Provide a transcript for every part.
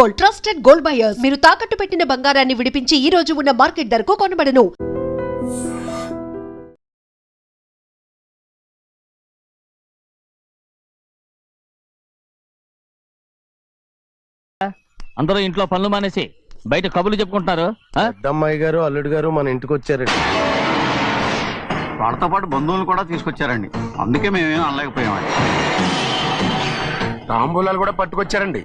Gold, trusted gold buyers. మీరు తాకట్టు పెట్టిన బంగారాన్ని విడిపించి ఈ రోజు ఉన్న మార్కెట్ ధరకు కొనబడను. అందరూ ఇంట్లో పనులు మానేసి బయట కబుర్లు చెప్పుకుంటున్నారు. పెద్దమ్మాయి గారు అల్లుడు గారు మన ఇంటికి వచ్చారండి. వాళ్ళతో పాటు బంధువులు కూడా తీసుకొచ్చారండి. అందుకే మేమేం అనలేకపోయామండి. తాంబూలాలు కూడా పట్టుకొచ్చారండి.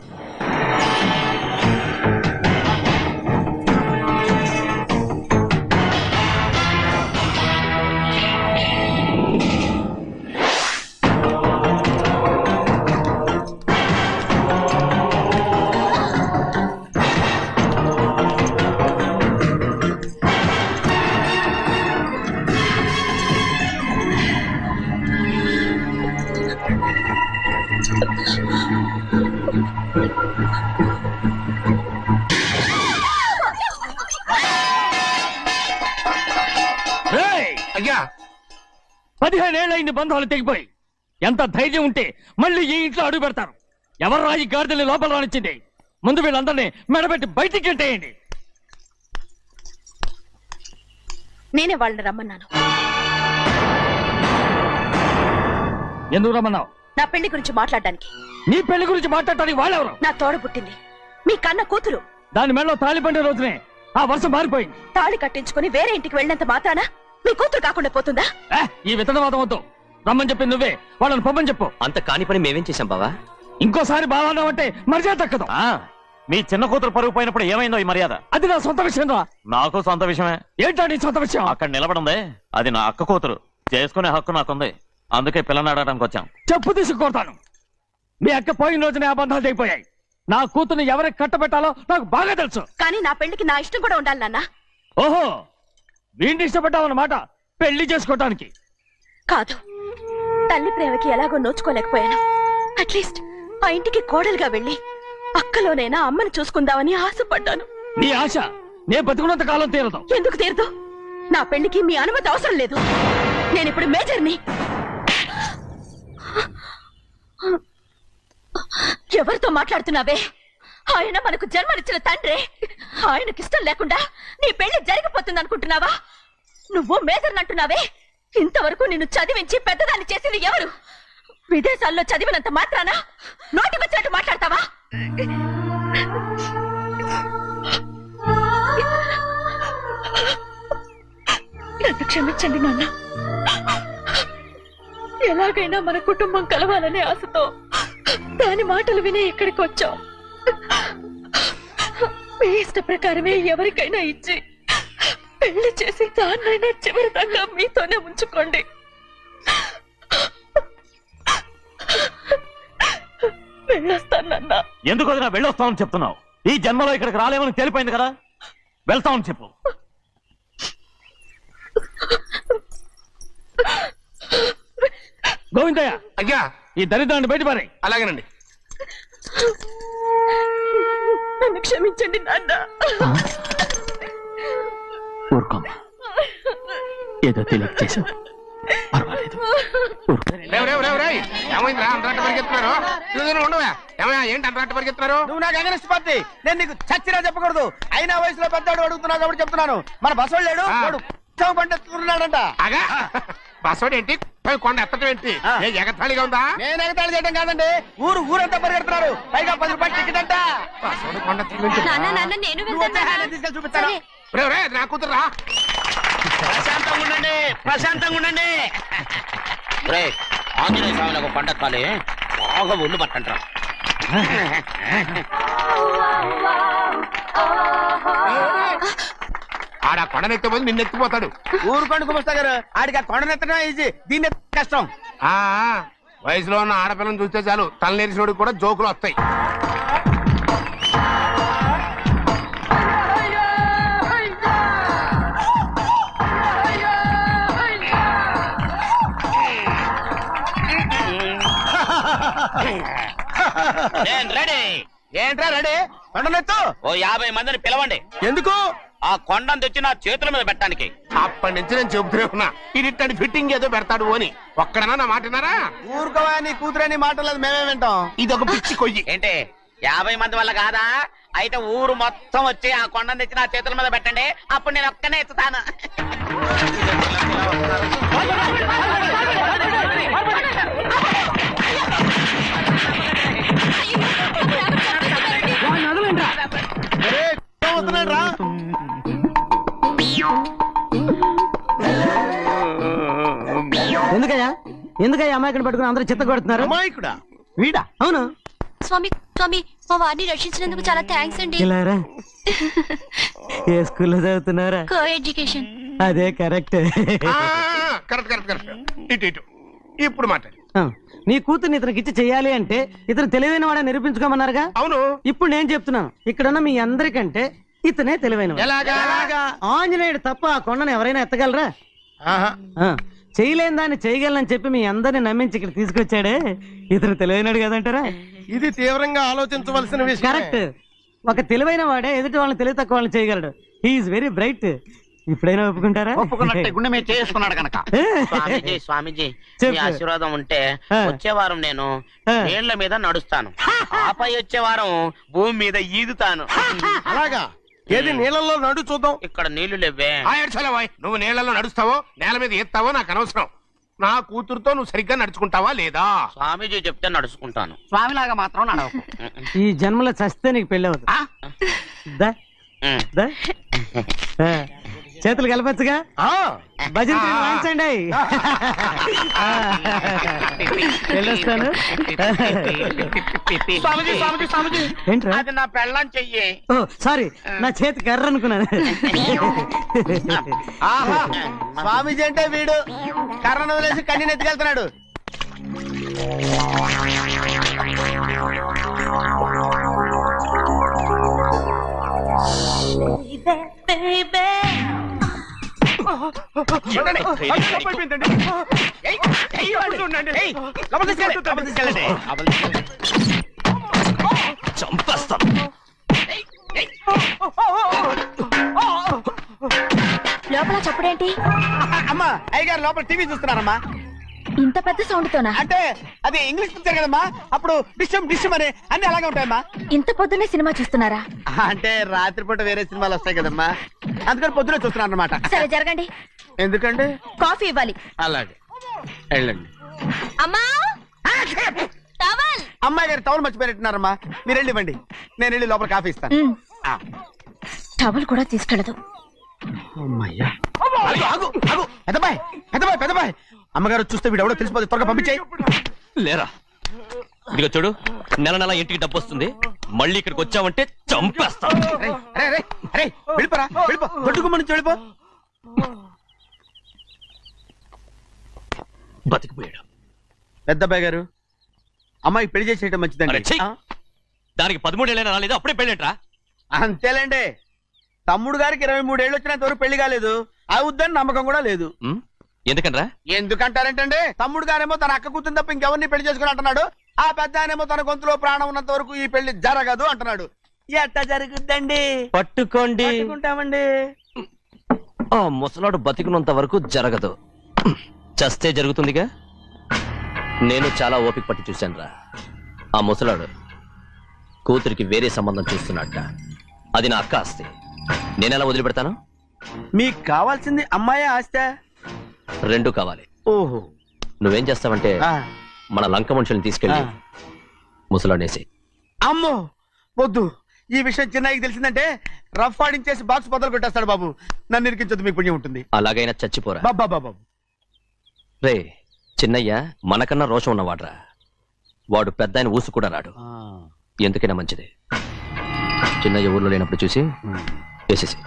అయ్యా 15 ఏళ్ళైంది బంధాలు తెగిపోయి. ఎంత ధైర్యం ఉంటే మళ్ళీ ఈ ఇంట్లో అడుగు పెడతారు? ఎవరు రాయి గాడిదల్ని లోపల రానిచ్చింది? ముందు వీళ్ళందరినీ మెడబెట్టి బయటికి గెట్టేయండి. నేనే వాళ్ళని రమ్మన్నాను. ఎందుకు రమ్మన్నావు? నా పెళ్లి గురించి మాట్లాడడానికి. నీ పెళ్లి గురించి మాట్లాడటానికి వాళ్ళెవరు? నా తోడ పుట్టింది, మీ కన్న కూతురు. దాని మెడలో తాళి పండే రోజునే ఆ వర్షం మారిపోయింది. తాళి కట్టించుకుని వేరే ఇంటికి వెళ్ళినంత మాత్రాన మీ కూతురు కాకుండా పోతుందా? ఈ విత్తనవాదం వద్దు. రమ్మని చెప్పి నువ్వే వాళ్ళని పొమ్మని చెప్పు. అంత కాని పని మేమేం చేశాం బావా? ఇంకోసారి బావాలంటే మర్యాద తక్కదు. మీ చిన్న కూతురు పరుగు పోయినప్పుడు ఏమైందో ఈ మర్యాద? అది నా సొంత విషయం రా. నాకు సొంత విషయమే. ఏంటో నీ సొంత విషయం? అక్కడ నిలబడింది అది నా అక్క కూతురు. చేసుకునే హక్కు నాకుంది. అందుకే పిల్లని అడగడానికి వచ్చాం. చెప్పు తీసుకొడతాను. మీ అక్క పోయిన రోజునే ఆ బంధాలు తెగిపోయాయి. నా కూతుర్ని ఎవరికి కట్టబెట్టాలో నాకు బాగా తెలుసు. కానీ నా పెళ్లికి నా ఇష్టం కూడా ఉండాలి నాన్న. ఓహో, వీడిని ఇష్టపడ్డావన్నమాట పెళ్లి చేసుకోవటానికి? కాదు, తల్లి ప్రేమకి ఎలాగో నోచుకోలేకపోయాను. అట్లీస్ట్ ఆ ఇంటికి కోడలుగా వెళ్ళి అక్కలోనైనా అమ్మని చూసుకుందామని ఆశపడ్డాను. నీ ఆశ నే బతుకున్నంత కాలం తీరదు. ఎందుకు తీరదు? నా పెళ్లికి మీ అనుమతి అవసరం లేదు. నేనిప్పుడు మేజర్ని. ఎవరితో మాట్లాడుతున్నావే? ఆయన మనకు జన్మనిచ్చిన తండ్రి. ఆయనకిష్టం లేకుండా నీ పెళ్లి జరిగిపోతుంది అనుకుంటున్నావా? నువ్వు మేజర్ని అంటున్నావే. ఇంతవరకు నిన్ను చదివించి పెద్దదాన్ని చేసింది ఎవరు? విదేశాల్లో చదివినంత మాత్రాన నోటికొచ్చినట్టు మాట్లాడతావా? నన్ను క్షమించండి నాన్న. ఎలాగైనా మన కుటుంబం కలవాలనే ఆశతో దాని మాటలు వినే ఇక్కడికి వచ్చాం. మీ ఇష్ట ప్రకారమే ఎవరికైనా ఇచ్చి పెళ్లి చేసి దాన్నైనా చివరి దాకా మీతోనే ఉంచుకోండి. వెళ్ళొస్తానన్నా. ఎందుకు వదినా వెళ్ళొస్తామని చెప్తున్నావు? ఈ జన్మలో ఇక్కడికి రాలేమని తెలిపోయింది కదా. వెళ్తామని చెప్పు. గోవిందయ్య, అయ్యా ఈ దరిద్రాన్ని బయటపడే. అలాగేనండి. నన్ను క్షమించండి నాన్న. ఊరుకోమ్మా, ఏదో తెలియక చేసావు, పర్వాలేదు. ఏమైందిరా అంతరాట పరిగెత్తున్నారు? ఉండవా? ఏమయ్యా ఏంటి అంతరాట పరిగెత్తున్నారు? నువ్వు నాకు అగనిస్ట్ పార్టీ. నేను నీకు చచ్చినా చెప్పకూడదు. అయినా వయసులో పెద్దవాడు అడుగుతున్నావు కాబట్టి చెప్తున్నాను. మన బసవాడు లేడు, వాడు పండిస్తున్నాడంట. అగా బసవాడు ఏంటి? కొండ ఎత్తడం ఏంటి? ఎగతాళిగా ఉందా? నేను ఎగతాళి చేయడం కాదండి, ఊరంతా పరిగెడుతున్నారు. పైగా 10 రూపాయలు టికెట్ అంట. బసవాడు కొండ తీసుకెళ్ళి చూపిస్తాను. నా కూతురా. ప్రశాంతంగా ఉండండి, ప్రశాంతంగా ఉండండి. ఆంజనేయ స్వామికి పంట కాలే బాగా ఒళ్ళు పట్టంటారా. ఆడ కొండనెత్తిపోతే నిన్నెత్తిపోతాడు. ఊరుకోండి కుమస్తా గారు, ఆడికి ఆ కొండనెత్తడం ఈజీ, దీన్ని కష్టం. వయసులో ఉన్న ఆడపిల్లని చూస్తే చాలు తలనేరిసినోడికి కూడా జోకులు వస్తాయి. ఏంట్రా రెడీ? కొండనెత్తు. ఓ 50 మందిని పిలవండి. ఎందుకు? ఆ కొండను తెచ్చి నా చేతుల మీద పెట్టడానికి. అప్పటి నుంచి నేను చెబుతూనే ఉన్నా, ఇది ఫిట్టింగ్ ఏదో పెడతాడు అని. ఒక్కడనా నా మాట విన్నారా? ఊరుకోవా, నీ కూతురని మాటలేదు మేమే వింటాం. ఇది ఒక పిచ్చి కొయ్యి. ఏంటి 50 మంది వల్ల కాదా? అయితే ఊరు మొత్తం వచ్చి ఆ కొండను తెచ్చి నా చేతుల మీద పెట్టండి, అప్పుడు నేను ఒక్కనే ఎత్తుతాను. ఎందుకయ్యా అమాయకుని పట్టుకుని అందరూ చిత్త కొడుతున్నారు? అమాయకుడా? వీడా? అవును. స్వామి స్వామి మా వారిని రక్షించినందుకు చాలా థ్యాంక్స్ అండి. ఇలారా ఏ స్కూల్లో చదువుతున్నారా? Co education. అదే కరెక్ట్. Correct correct correct. ఇటు ఇటు ఇప్పుడు మాట్లాడు. నీ కూతుర్ని ఇతనికి ఇచ్చి చెయ్యాలి అంటే ఇతను తెలివైన వాడని నిరూపించుకోమన్నారుగా. అవును. ఇప్పుడు నేను చెప్తున్నాను, ఇక్కడున్న మీ అందరికంటే ఇతనే తెలివైన. ఎలాగా? ఆంజనేయుడు తప్ప ఆ కొండను ఎవరైనా ఎత్తగలరా? ఆహా. చేయలేని దాన్ని చేయగలనని చెప్పి మీ అందరిని నమ్మించి ఇక్కడ తీసుకొచ్చాడే, ఇతను తెలివైనడు కదంటారా? ఇది తీవ్రంగా ఆలోచించవలసిన విషయం. కరెక్ట్. ఒక తెలివైన వాడే ఎదుటి వాళ్ళని తెలివి తక్కువ వాళ్ళని చేయగలడు. He is very bright. ఇప్పుడైనా ఒప్పుకుంటారా? ఒప్పుకున్నట్టే గుండె మీద చేసుకున్నాడు కనుక. స్వామీజీ స్వామీజీ మీ ఆశీర్వాదం ఉంటే వచ్చే వారం నేను నీళ్ల మీద నడుస్తాను, ఆపై వచ్చే వారం భూమి మీద ఈదుతాను. అలాగా? ఏది నీళ్ళల్లో నడు చూద్దాం. ఇక్కడ నీళ్లు లేవే. నువ్వు నీళ్ళల్లో నడుస్తావో నేల మీద ఎత్తావో నాకు అనవసరం. నా కూతురుతో నువ్వు సరిగ్గా నడుచుకుంటావా లేదా? స్వామీజీ చెప్తే నడుచుకుంటాను. స్వామిలాగా మాత్రం నడవకు. ఈ జన్మలో చస్తే నీకు పెళ్ళి అవుతుంది. దా, దా. చేతులు కలపచ్చుగా. భజన వాయించండి. వెళ్ళొస్తాను. స్వామీజీ స్వామీజీ స్వామీజీ ఏంట్రా? అది నా పెళ్ళం చెయ్యి. ఓ సారీ, నా చేతి కర్ర అనుకున్నాను. స్వామీజీ అంటే వీడు కర్రను వదిలేసి కన్నీ ఎత్తుకెళ్తున్నాడు. చంపేస్తాను. లోపల చప్పుడేంటి? అమ్మా అయ్యగారు లోపల టీవీ చూస్తున్నారమ్మా. ఇంత పెద్ద సౌండ్ తోనా? అంటే అది ఇంగ్లీష్ పిక్చర్ కదమ్మా, అప్పుడు డిషమ్ డిషమ్ అని అన్ని అలాగే ఉంటాయమ్మా. ఇంత పొద్దున్నే సినిమా చూస్తున్నారా? అంటే రాత్రిపూట వేరే సినిమాలు వస్తాయి కదమ్మా, అందుకని పొద్దునే చూస్తున్నాను అనమాట. సరే జరగండి. ఎందుకంటే కాఫీ ఇవ్వాలి. అలాగే వెళ్ళండి. అమ్మా టవల్. అమ్మాయి గారు టవల్ మర్చిపోయినట్టున్నారమ్మా, మీరు వెళ్ళి ఇవ్వండి, నేను వెళ్ళి లోపల కాఫీ ఇస్తాను. టవల్ కూడా తీసుకెళ్ళదు. అమ్మయ్యా. ఆగు, ఆగు. పెద్దబాయ్ పెద్దబాయ్ పెద్దబాయ్, అమ్మగారు చూస్తే వీడు ఎవడో తెలిసిపోతే త్వరగా పంపించాయి. లేరా, ఇదిగో చూడు, నెల నెల ఇంటికి డబ్బు వస్తుంది, మళ్ళీ ఇక్కడికి వచ్చావంటే చంపేస్తా. వెళ్ళిపోరా, వెళ్ళిపో, దొడ్డుకుమ్మ నుంచి వెళ్ళిపో. బతికిపోయాడు. పెద్దబాయ్ గారు, అమ్మాయి పెళ్లి చేసేయటం మంచిదండి. దానికి 13 ఏళ్ళైనా రాలేదు, అప్పుడే పెళ్ళేంట్రా? అంతేలేండి, తమ్ముడు గారికి 23 ఏళ్ళు వచ్చినంత వరకు పెళ్లి కాలేదు, అవుద్దని నమ్మకం కూడా లేదు. ఎందుకనరా? ఎందుకంటారేంటండి, తమ్ముడు గారేమో తన అక్క కూతురు తప్ప ఇంకెవరిని పెళ్లి చేసుకుని అంటున్నాడు, ఆ పెద్ద ఆయనేమో తన గొంతులో ప్రాణం ఉన్నంత వరకు ఈ పెళ్లి జరగదు అంటున్నాడు. ఎట్ట జరుగుద్దండి? పట్టుకోండి. పట్టుకుంటామండి. ఆ ముసలాడు బతికినంత వరకు జరగదు, చస్తే జరుగుతుందిగా. నేను చాలా ఓపిక పట్టి చూశానురా. ఆ ముసలాడు కూతురికి వేరే సంబంధం చూస్తున్నట్ట. అది నా అక్క ఆస్తి, నేనెలా వదిలిపెడతాను? మీకు కావాల్సింది అమ్మాయి ఆస్తి? రెండు కావాలి. ఓహో. నువ్వేం చేస్తావంటే మన లంక మనుషుల్ని తీసుకెళ్ళి ముసలాడేసి. అమ్మో వద్దు, ఈ విషయం చిన్నయ్యకి తెలిసిందంటే రఫ్ ఆడించేసి బాక్స్ బదులు కొట్టేస్తాడు బాబు. నన్ను ఇరికించొద్దు, మీకు పుణ్యం ఉంటుంది. అలాగైనా చచ్చిపోరా. బాబా బాబు రే, చిన్నయ్య మనకన్నా రోషం ఉన్నవాడ్రా. వాడు పెద్ద ఆయన ఊసు కూడా రాడు. ఎందుకైనా మంచిది చిన్నయ్య ఊర్లో లేనప్పుడు చూసి వేసేసి.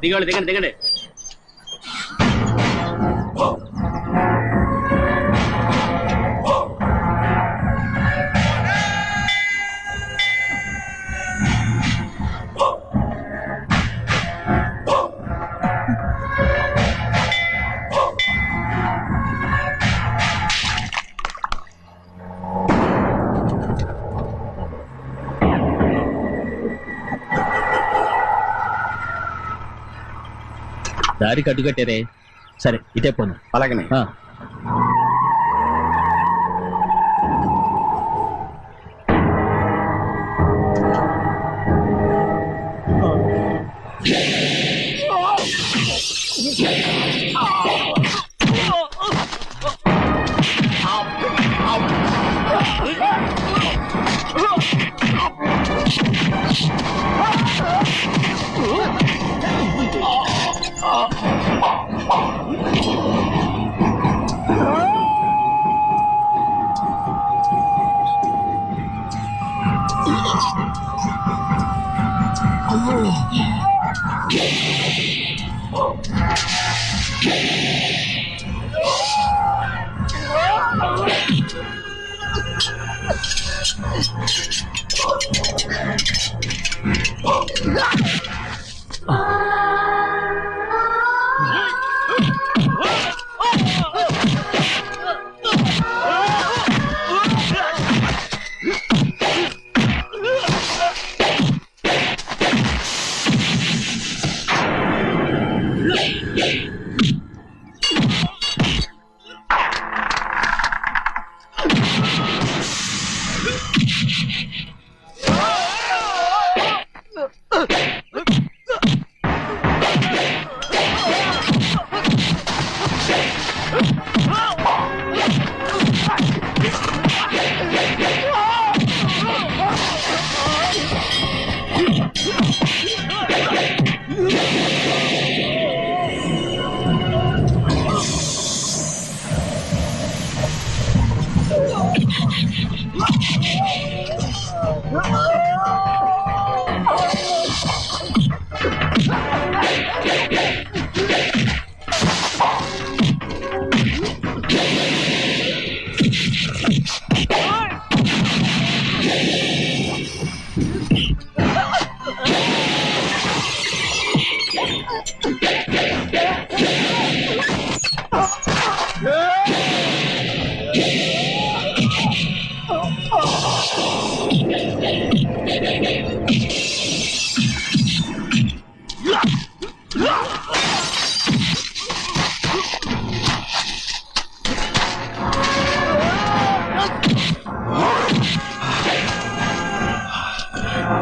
దిగండి దిగండి దిగండి. దారికి అడ్డుకట్టారే. సరే ఇటే పోను. అలాగనే.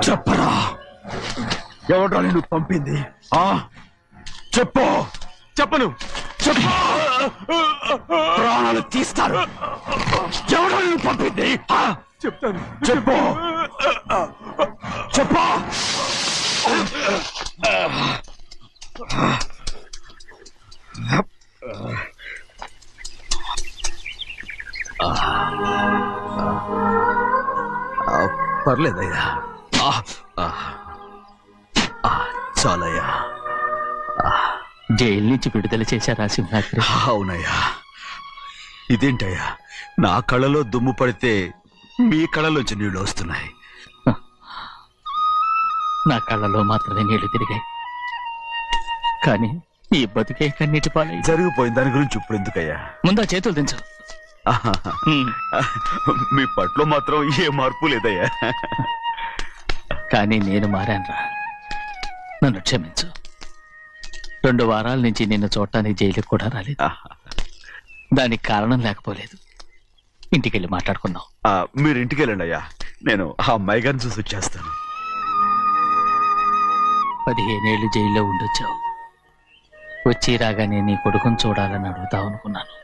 చెప్పరా, ఎవడ్రా నిన్ను పంపింది? చెప్పు. చెప్పను. చెప్పు. ప్రాణాలు తీస్తారు. ఎవడ్రా నిన్ను పంపింది? చెప్తాను. చెప్పు. చెప్పు. పర్లేదయ్యా, చాలయ్యా. జైలు నుంచి విడుదల చేశారా సింహాద్రి? అవునయ్యా. ఇదేంటయ్యా, నా కళ్ళలో దుమ్ము పడితే మీ కళ్ళలోంచి నీళ్లు వస్తున్నాయి. నా కళ్ళలో మాత్రమే నీళ్లు తిరిగాయి, కానీ ఈ బతుకే కన్నీటి పాలై. జరిగిపోయిన దాని గురించి ఇప్పుడు ఎందుకయ్యా? ముందా చేతులు దించు. మీ పట్ల మాత్రం ఏ మార్పు లేదయ్యా. కానీ నేను మారానురా, నన్ను క్షమించు. 2 వారాల నుంచి నిన్ను చూడటానికి జైలుకి కూడా రాలేదు. దానికి కారణం లేకపోలేదు. ఇంటికెళ్ళి మాట్లాడుకుందాం. మీరు ఇంటికి వెళ్ళండి అయ్యా, నేను ఆ అమ్మాయి గారిని చూసి వచ్చేస్తాను. 15 ఏళ్ళు జైల్లో ఉండొచ్చావు. వచ్చి రాగానే నీ కొడుకుని చూడాలని అడుగుతావు అనుకున్నాను,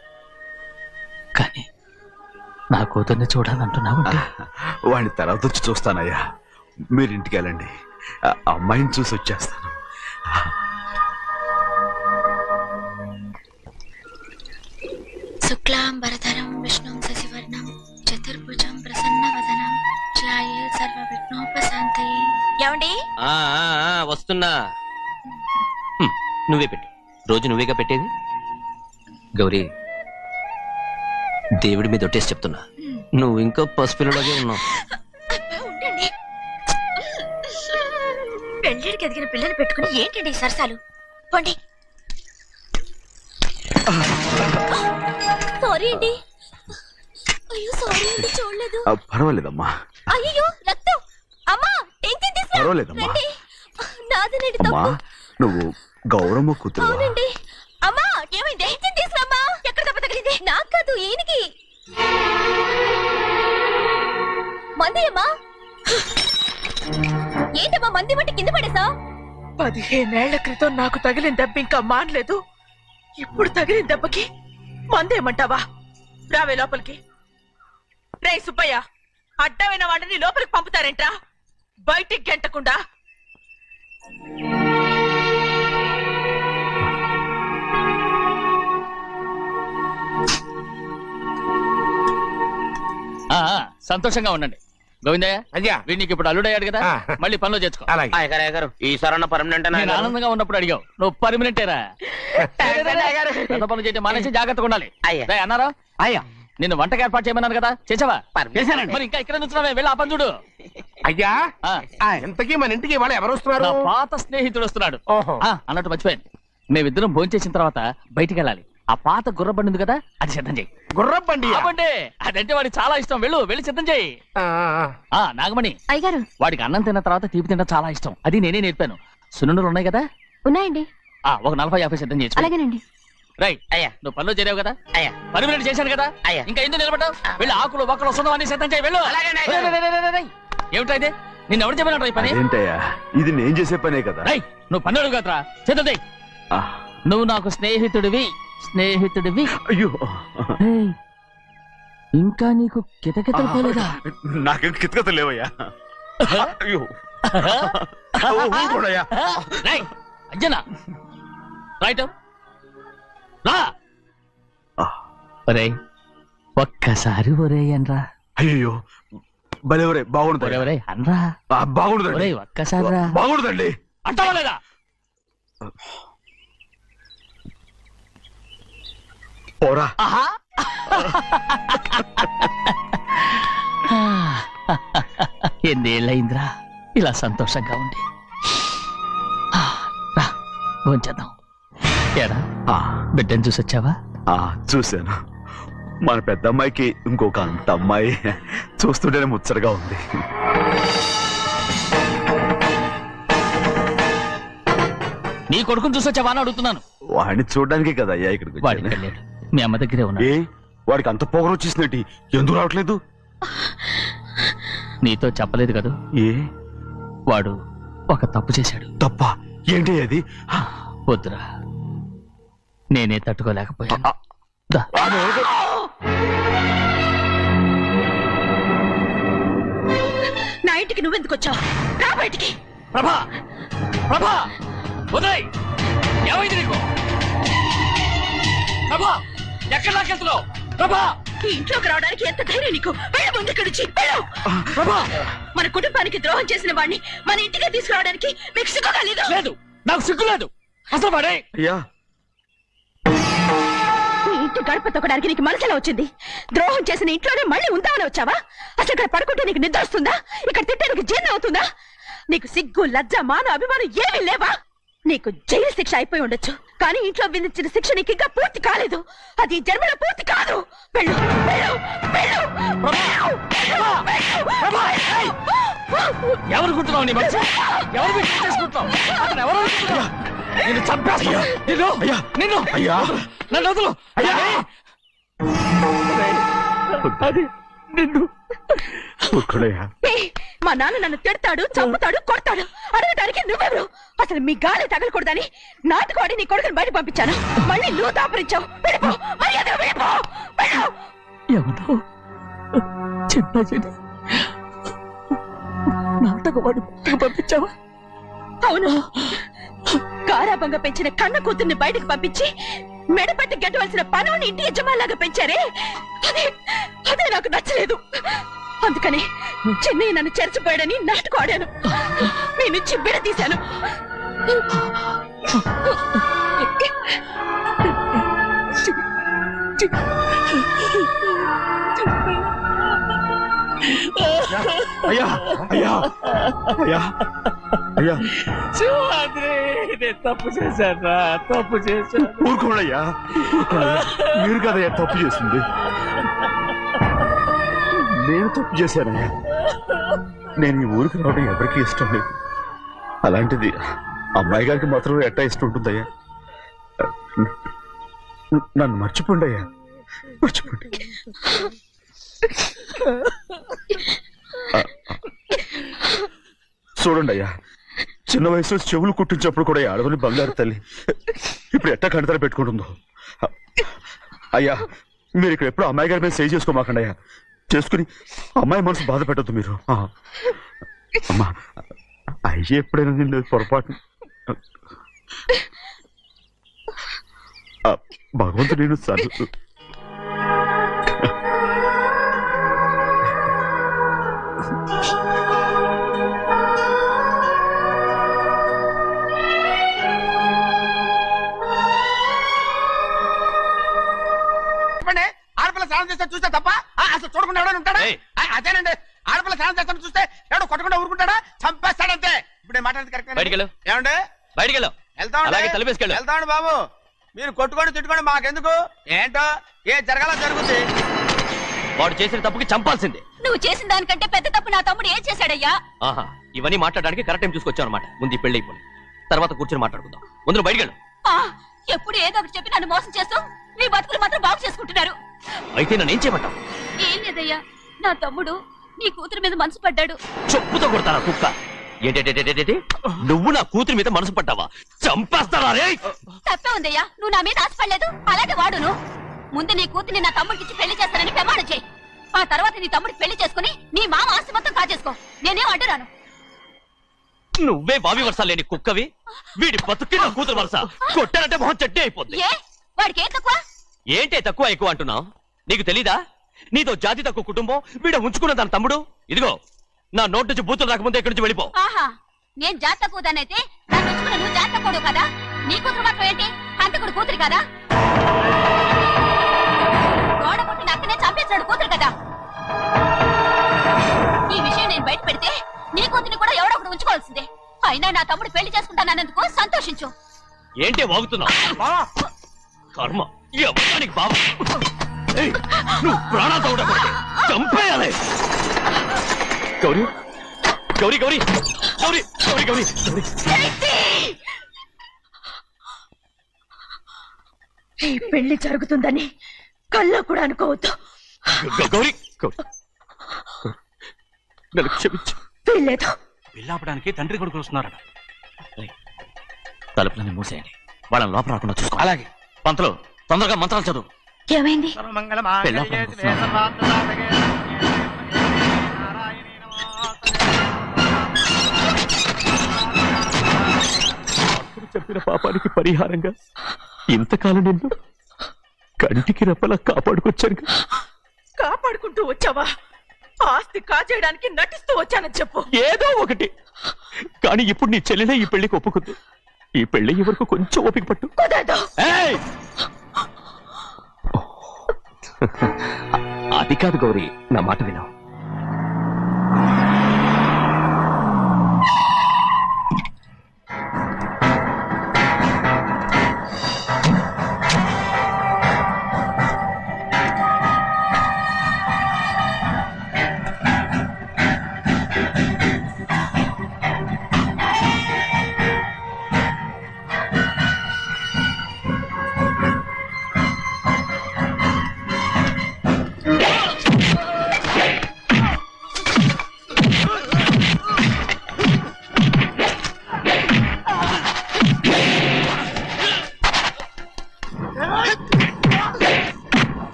కానీ నా కూతుర్ని చూడాలంటున్నావు. వాడిని తర్వాత వచ్చి చూస్తానయ్యా, మీరు ఇంటికి వెళ్ళండి. అమ్మాయిని చూసి వచ్చేస్తాను. శుక్లాంబరధరం విష్ణుం శశివర్ణం చతుర్భుజం ప్రసన్నవదనం ధ్యాయే సర్వవిఘ్నోపశాంతయే. ఏమండి? వస్తున్నా. నువ్వే పెట్టు. రోజు నువ్వేగా పెట్టేది. గౌరీ, దేవుడి మీద ఒట్టేసి చెప్తున్నా, నువ్వు ఇంకా పసిపిల్లలాగే ఉన్నావు. ఉండండి. పెళ్ళిడికి ఎదిగిన పిల్లని పెట్టుకుని ఏంటండి సరసాలు? పోండి. సారీ అండి. అయ్యో సారీ అండి, చూడలేదు. పర్వాలేదమ్మా. అయ్యో రక్తం. అమ్మా టెన్షన్ తీసుకురా. పర్వాలేదమ్మా. నాదనండి అమ్మా, తప్పు. నువ్వు గౌరమ్మ కూతురు. అవునండి. అమ్మా ఏమైంది? టెన్షన్ తీసుకురామ్మా. ఎక్కడ దెబ్బ తగిలింది? నాకు కాదు, ఈయనకి. మంది అమ్మా. ఏంటమ్మా మంది బట్టి కింద పడేసా? 15 ఏళ్ల క్రితం నాకు తగిలిన దెబ్బ ఇంకా మానలేదు. ఇప్పుడు తగిలిన దెబ్బకి మందేమంటావా? రావే లోపలికి. రే సుబ్బయ్య, అడ్డమైన వాడిని లోపలికి పంపుతారేంట్రా? బయటికి గెంటకుండా. సంతోషంగా ఉండండి. గోవిందయ్య, అయ్యా, వీడికి ఇప్పుడు అల్లుడయ్యాడు కదా, మళ్ళీ పనిలో చేర్చుకో. అలాగే. ఈసారన్న పర్మనెంట్ నేను ఆనందంగా ఉన్నప్పుడు అడిగావు, నువ్వు పర్మనెంటేరా. పెద్ద పనులు చేయడం మానేసి జాగ్రత్తగా ఉండాలి. అయ్యా. అన్నారా? అయ్యా, నిన్ను వంటకి ఏర్పాటు చేయమన్నాను కదా, చేసావా? చేశానండి. మరి ఇంకా ఇక్కడ నుంచున్నావే, వెళ్ళి ఆ పని చూడు. అయ్యా ఆ, ఇంతకీ మన ఇంటికి ఇవాళ ఎవరు వస్తున్నారు? నా పాత స్నేహితుడు వస్తున్నాడు. ఓహో. అన్నట్టు మర్చిపోయాను, మేమిద్దరం భోంచేసిన తర్వాత బయటికి వెళ్ళాలి. ఆ పాత గుర్రబండి ఉంది కదా, అది సిద్ధం చేయి. గుర్రబండి అవ్వండి, అదంటే వాడికి చాలా ఇష్టం. వెళ్ళి సిద్ధం చేయి. నాగమణి, అయ్యగారు వాడికి అన్నం తిన్న తర్వాత తీపి తినడం చాలా ఇష్టం. అది నేనే నేర్పాను. సున్నుండలు ఉన్నాయి కదా, ఉన్నాయండి. ఒక 40-50 సిద్ధం చేయొచ్చు. అలాగేనండి. రైట్. అయ్యా. నువ్వు పనిలో చేరావు కదా, అయ్యా. పర్మినెంట్ చేశాను కదా, అయ్యా. ఇంకా ఎందుకు నిలబడ్డావు? వెళ్ళి ఆకులు ఒక్కలు వస్తుందో అన్ని సిద్ధం చేయి. వెళ్ళు. అలాగేనండి, రేయ్, రేయ్, రేయ్, రేయ్, రేయ్. ఏమిటా ఇది? నిన్ను ఎవరు చెప్పినట్టు ఈ పని? ఏంటయ్యా, ఇది నేను చేసే పనే కదా. రేయ్, నువ్వు పని అడుగు కదరా, సిద్ధం చేయి. ఆ, నువ్వు నాకు స్నేహితుడివి. అయ్యో ఏయ్, ఇంకా నీకు కితకితలు పోలేదా? నాకేం కితకత లేవయ్యా. అయ్యో ఊరుకోడయ్యా. రేయ్, అంజనా రైట్ రా. ఒరేయ్, ఒక్కసారి ఒరే అనరా. అయ్యో భలేవరే, బాగుండదు. ఒరే అనరా. బాగుండదండి. ఒరేయ్, ఒక్కసారి రా. బాగుండదండి. అంటావా లేదా? పోరా. ఆహా. ఎన్నేళ్ళయిందిరా ఇలా సంతోషంగా ఉండి. రా, భోంచేద్దాం. ఏరా, ఆ, బిడ్డను చూసొచ్చావా? చూశాను. మన పెద్ద అమ్మాయికి ఇంకొక అంత అమ్మాయి చూస్తుంటేనే ముచ్చటగా ఉంది. నీ కొడుకుని చూసొచ్చావా అని అడుగుతున్నాను. వాడిని చూడడానికి కదా అయ్యా ఇక్కడికి వాడికి వచ్చాను. వెళ్ళాడు, మీ అమ్మ దగ్గరే ఉన్నాడు. ఏ వాడికి అంత పొగరు వచ్చేసినట్టు ఎందుకు రావట్లేదు? నీతో చెప్పలేదు కదూ, ఏ వాడు ఒక తప్పు చేశాడు. తప్ప ఏంటి అది? వద్దురా, నేనే తట్టుకోలేకపోయాను. దా. నా ఇంటికి నువ్వెందుకు వచ్చావు? రా బయటికి. ప్రభా, ప్రభా, ఉదయ్, ఏమైంది నీకు? ప్రభా, ఎక్కడ లాకెళ్తున్నావు? ప్రభా, ఈ ఇంట్లోకి రావడానికి ఎంత ధైర్యం నీకు? వెళ్ళు ముందు ఇక్కడి నుంచి, వెళ్ళు. ప్రభా. మన కుటుంబానికి ద్రోహం చేసిన వాడిని మన ఇంటికి తీసుకురావడానికి మీకు సిగ్గుగా లేదు? లేదు, నాకు సిగ్గు లేదు అసలు. వాడే అయ్యా, నీ ఇంటి గడప తొక్కడానికి నీకు మనసులో వచ్చింది. ద్రోహం చేసిన ఇంట్లోనే మళ్ళీ ఉందామని వచ్చావా? అసలు ఇక్కడ పడుకుంటే నీకు నిద్ర వస్తుందా? ఇక్కడ తింటే నీకు జీర్ణం అవుతుందా? నీకు సిగ్గు, లజ్జ, మాన, అభిమానం ఏమీ లేవా? నీకు జైలు శిక్ష అయిపోయి ఉండొచ్చు, కానీ ఇంట్లో విధించిన శిక్ష నీకు ఇంకా పూర్తి కాలేదు. అది ఈ జన్మలో పూర్తి కాదు. వెళ్ళు, వెళ్ళు, వెళ్ళు, వెళ్ళు, వెళ్ళు, వెళ్ళు. ఎవరు కుట్టున్నావు? నీ మంచి ఎవరు చేసుకుంటున్నావు? అతను ఎవరు అనుకుంటున్నావు? నిన్ను చంపేస్తా. నిన్ను అయ్యా, నన్ను వదులు. అది నిన్ను. ఒక్కడయ్యా. ఏయ్, మా నాన్న నన్ను తిడతాడు, చంపుతాడు, కొడతాడు. అడగడానికి నువ్వెవరు? అసలు మీ గాలి తగలకూడదని నాటుకోడి నీ కొడుకుని బయట పంపించాను. మళ్ళీ నువ్వు దాపరించావు. వెళ్ళిపో, మర్యాదగా వెళ్ళిపో, వెళ్ళు. ఎవరో చిన్న నాటకవాడి పంపించావా? అవును, గారాబంగా పెంచిన కన్న కూతుర్ని బయటకు పంపించి మెడపట్టి గెట్టవలసిన పనుని ఇంటి యజమానిలాగా పెంచారే, అదే నాకు నచ్చలేదు. అందుకని చెన్నై నన్ను చెరచిపోయాడని నాటకం ఆడాను. మీ నుంచి విడదీశాను. అయ్యా, అయ్యా, అయ్యా, అయ్యా, నేను తప్పు చేశాను, తప్పు చేశాను. ఊరుకోడయ్యా, మీరు కదయ్యా తప్పు చేసింది. నేను తప్పు చేశానయ్యా. నేను ఈ ఊరికి రావడం ఎవరికి ఇష్టం లేదు. అలాంటిది అమ్మాయి గారికి మాత్రం ఎట్టా ఇష్టం ఉంటుందయ్యా. నన్ను మర్చిపోండి అయ్యా, మర్చిపోండి. చూడండి అయ్యా, చిన్న వయసులో చెవులు కుట్టించినప్పుడు కూడా ఆడవని బంగారు తల్లి ఇప్పుడు ఎట్టా కణితర పెట్టుకుంటుందో. అయ్యా, మీరు ఇక్కడ ఎప్పుడు అమ్మాయి గారి మీద సేవ్ చేసుకోమాకండి అయ్యా. చేసుకుని అమ్మాయి మనసు బాధ పెట్టద్దు మీరు. అమ్మా, అయ్యే ఎప్పుడైనా నిన్ను పొరపాటు. భగవంతుడు నేను సర్దు. ఆడపిల్ల స్నానం చేస్తే చూస్తే చూడకుండా ఎవడో ఉంటాడా ఏయ్. అదేనండి ఆడపిల్ల స్నానం చేస్తాను చూస్తే ఎవడో కొట్టకుండా ఊరుకుంటాడా చంపేస్తాడంతే ఇప్పుడు నేను మాట్లాడేది కరెక్ట్ బయటికెళ్ళు. ఏమండి బయటికెళ్ళు. అలాగే వెళ్తామండి తలపేసుకెళ్ళు. వెళ్తామండి బాబు మీరు కొట్టుకొని తిట్టుకోండి మాకెందుకు ఏంటో ఏ జరగాల జరుగుతుంది వాడు చేసిన తప్పుకి చంపాల్సిందే. నువ్వు చేసిన దానికంటే పెద్ద తప్పు నా తమ్ముడు ఏం చేశాడయ్యా? ఆహా, ఇవన్నీ మాట్లాడడానికి కరెక్ట్ టైం చూసుకొచ్చావు అనమాట. ముందు ఈ పెళ్లి అయిపోయి తర్వాత కూర్చొని మాట్లాడుకుందాం. ముందు బయటికెళ్ళు. ఆ, ఎప్పుడు ఏదో ఒకటి చెప్పి నన్ను మోసం చేస్తూ మీ బతుకులు మాత్రం బాగు చేసుకుంటున్నారు. అయితే నన్ను ఏం చేయమంటావు? ఏం లేదయ్యా, నా తమ్ముడు నీ కూతురు మీద మనసు పడ్డాడు. చెప్పుతో కొడతారా కుక్క? ఏంటేంటి నువ్వు నా కూతురి మీద మనసు పట్టావా? చంపేస్తారా రే? తప్పే ఉందయ్యా, నువ్వు నా మీద ఆశపడలేదు, అలాగే వాడును. ముందు నీ కూతుర్ని నా తమ్ముడికి పెళ్లి చేస్తానని ప్రమాణం చేయి. ఆ తర్వాత నీ తమ్ముడికి పెళ్లి చేసుకుని నీ మామ ఆస్తి మొత్తం కాజేసుకో. నేనేం అడ్డురాను. నువ్వే బావి వరుస లేని కుక్కవి. వీడి బతుక్కి నా కూతురు వరుస. కొట్టానంటే మొహం చట్నీ అయిపోద్ది. ఏ వాడికి ఏం తక్కువ? ఏంటే తక్కువ ఎక్కువ అంటున్నావు? నీకు తెలీదా? నీతో జాతి తక్కువ కుటుంబం వీడ ఉంచుకున్న దాని తమ్ముడు. ఇదిగో నా నోటి నుంచి బూతులు రాకముందే ఇక్కడి నుంచి వెళ్ళిపో. ఆహా, నేను జాత కూదానైతే నన్ను ఉంచుకున్న నువ్వు జాత కూడు కదా. నీ కూతురు మాత్రం ఏంటి, హంతకుడు కూతురు కదా. గోడ పుట్టిన అక్కనే చంపేశాడు కూతురు కదా. ఈ విషయం నేను బయట పెడితే నీ కూతురిని కూడా ఎవడో ఒకడు ఉంచుకోవాల్సిందే. అయినా నా తమ్ముడు పెళ్లి చేసుకుంటానన్నందుకు సంతోషించు. ఏంటే వాగుతున్నావు? కర్మ ఎవరికి బాబా. నువ్వు ప్రాణాలతో ఉండకూడదు. చంపేయాలి. గౌరీ గౌరీ గౌరీ గౌరీ గౌరీ గౌరీ ఈ పెళ్లి జరుగుతుందని కల్లో కూడా అనుకోవద్దు. గౌరీ గౌరీ నన్ను క్షమించు. వీల్లేదు. పెళ్ళాపడానికి తండ్రి కొడుకులు వస్తున్నారట. తలుపులని మూసేయండి. వాళ్ళని లోపల రాకుండా చూసుకో. అలాగే. పంతులు తొందరగా మంత్రాలు చదువు. ఏమైంది? అప్పుడు చెప్పిన పాపానికి పరిహారంగా ఇంతకాలం నిన్ను కంటికి రెప్పలా కాపాడుకొచ్చాను. కాపాడుకుంటూ వచ్చావా? ఆస్తి కాజేయడానికి నటిస్తూ వచ్చానని చెప్పు. ఏదో ఒకటి. కానీ ఇప్పుడు నీ చెల్లెలే ఈ పెళ్లికి ఒప్పుకుంది. ఈ పెళ్లి వరకు కొంచెం ఓపిక పట్టు. ఏయ్! అది కాదు గౌరీ, నా మాట విను.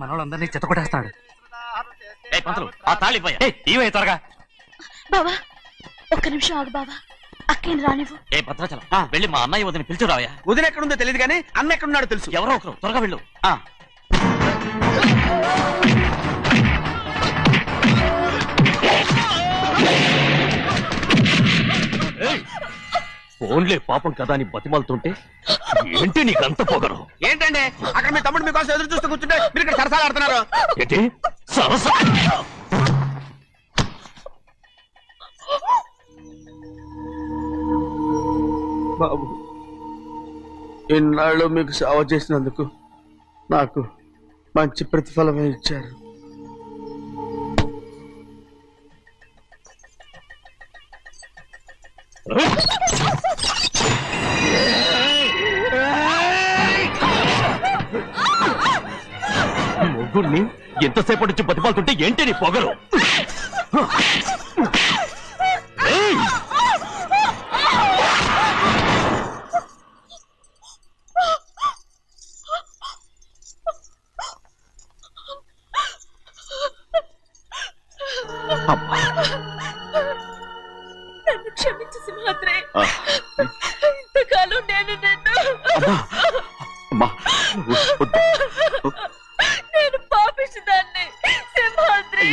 మనోళ్ళందరినీ చెత్తకొట్టేస్తాడు. ఆ తాళి ఇవే త్వరగా. బావా ఒక్క నిమిషం ఆగు బావా, అక్కేం రానివ్వు. ఏ భద్రాచలం వెళ్ళి మా అన్నయ్య వదిన పిలిచురావయ్యా. వదిన ఎక్కడుందో తెలియదు కానీ అన్న ఎక్కడున్నాడో తెలుసు. ఎవరో ఒకరు త్వరగా వెళ్ళు. ఫోన్లే పాపం కదా అని బతిమాలుతుంటే ఏంటి నీకంత పొగరు? ఏంటండి అక్కడ మీ తమ్ముడు మీకోసం ఎదురు చూస్తూ కూర్చుంటే మీరు ఇక్కడ సరసాలు ఆడుతున్నారు. ఏంటి సరస? బాబు ఇన్నాళ్ళు మీకు సేవ చేసినందుకు నాకు మంచి ప్రతిఫలమే ఇచ్చారు. మొగ్గుల్ని ఎంతసేపటి నుంచి బతిమాలుతుంటే ఏంటి నీ పొగరు? నన్ను క్షమించు సింహాద్రి. ఇంతకాలం నేను నేను పాపిస్తుదాన్ని సింహాద్రి.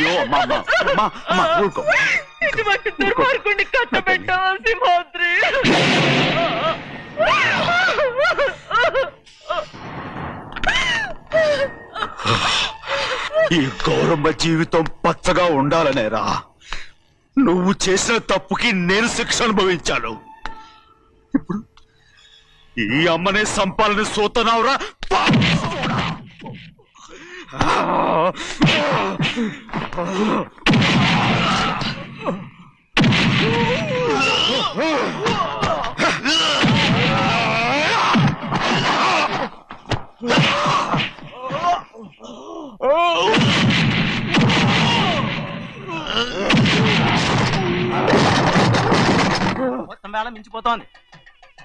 ఇటువంటి దుర్మార్గుడిని కట్టబెట్టావా సింహాద్రి? ఈ గౌరమ్మ జీవితం పచ్చగా ఉండాలనేరా నువ్వు చేసిన తప్పుకి నేను శిక్ష అనుభవించాను. ఇప్పుడు ఈ అమ్మనే సంపాలని సోతనావురా పాపిస్తోడా. మొత్తం వేళ మించిపోతోంది.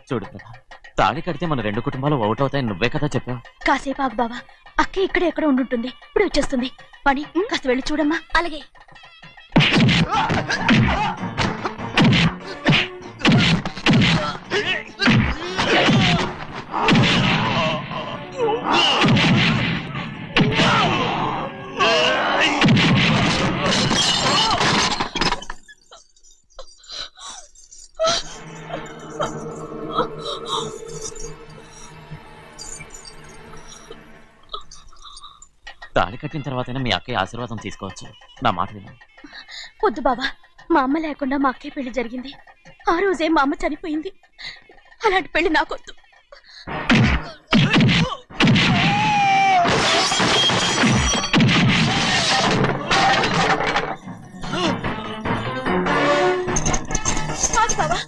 చూడు ప్రభా, తాళి కడితే మన రెండు కుటుంబాలు అవుట్ అవుతాయని నువ్వే కదా చెప్పావు. కాసేపు ఆగు బావా, అక్క ఇక్కడే ఎక్కడ ఉండుంటుంది, ఇప్పుడు వచ్చేస్తుంది. పని కాస్త వెళ్ళి చూడమ్మా. అలాగే. తాళి కట్టిన తర్వాతైనా మీ అక్కయ్య ఆశీర్వాదం తీసుకోవచ్చు. నా మాట విను. వద్దు బావా, మా అమ్మ లేకుండా మా అక్కయ్య పెళ్లి జరిగింది. ఆ రోజే మా అమ్మ చనిపోయింది. అలాంటి పెళ్లి నాకొద్దు. కాదు బావా,